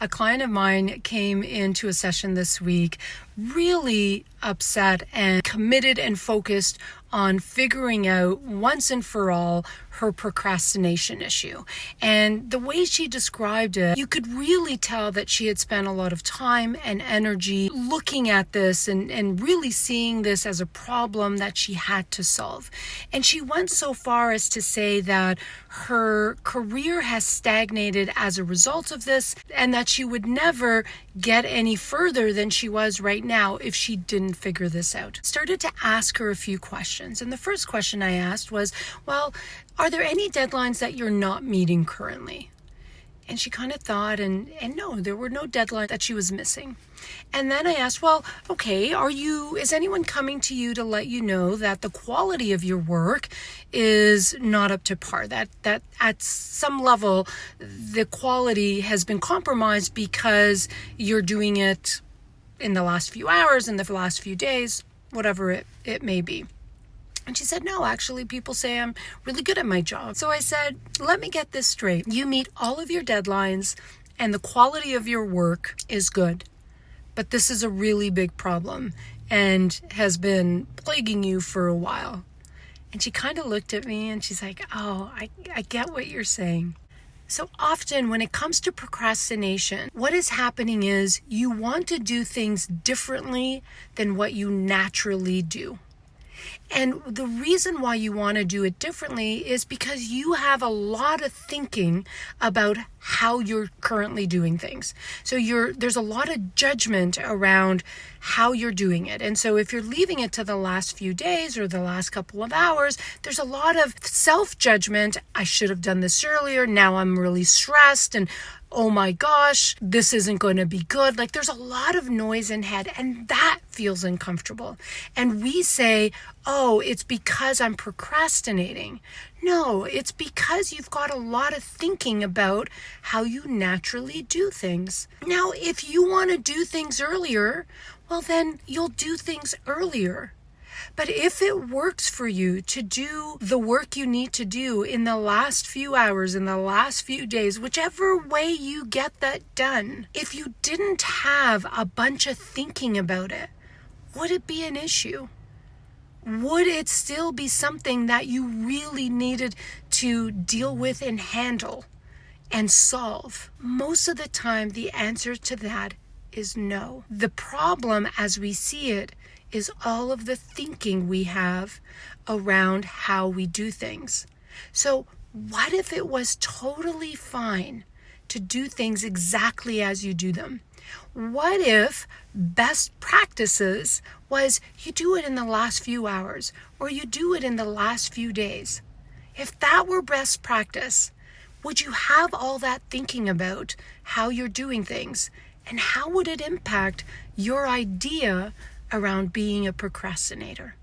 A client of mine came into a session this week really upset and committed and focused on figuring out once and for all her procrastination issue. And the way she described it, you could really tell that she had spent a lot of time and energy looking at this and really seeing this as a problem that she had to solve. And she went so far as to say that her career has stagnated as a result of this, and that she would never get any further than she was right now if she didn't figure this out. Started to ask her a few questions. And the first question I asked was, well, are there any deadlines that you're not meeting currently? And she kind of thought, and no, there were no deadlines that she was missing. And then I asked, well, okay, is anyone coming to you to let you know that the quality of your work is not up to par, that at some level the quality has been compromised because you're doing it in the last few hours, in the last few days, whatever it may be? And she said, no, actually, people say I'm really good at my job. So I said, let me get this straight. You meet all of your deadlines and the quality of your work is good. But this is a really big problem and has been plaguing you for a while. And she kind of looked at me and she's like, oh, I get what you're saying. So often when it comes to procrastination, what is happening is you want to do things differently than what you naturally do. And the reason why you want to do it differently is because you have a lot of thinking about how you're currently doing things. So there's a lot of judgment around how you're doing it. And so if you're leaving it to the last few days or the last couple of hours, there's a lot of self-judgment. I should have done this earlier. Now I'm really stressed and oh my gosh, this isn't going to be good. Like there's a lot of noise in head and that feels uncomfortable. And we say, oh, it's because I'm procrastinating. No, it's because you've got a lot of thinking about how you naturally do things. Now, if you want to do things earlier, well, then you'll do things earlier. But if it works for you to do the work you need to do in the last few hours, in the last few days, whichever way you get that done, if you didn't have a bunch of thinking about it, would it be an issue? Would it still be something that you really needed to deal with and handle and solve? Most of the time, the answer to that is no. The problem as we see it is all of the thinking we have around how we do things. So what if it was totally fine to do things exactly as you do them? What if best practices was you do it in the last few hours or you do it in the last few days? If that were best practice, would you have all that thinking about how you're doing things? And how would it impact your idea around being a procrastinator?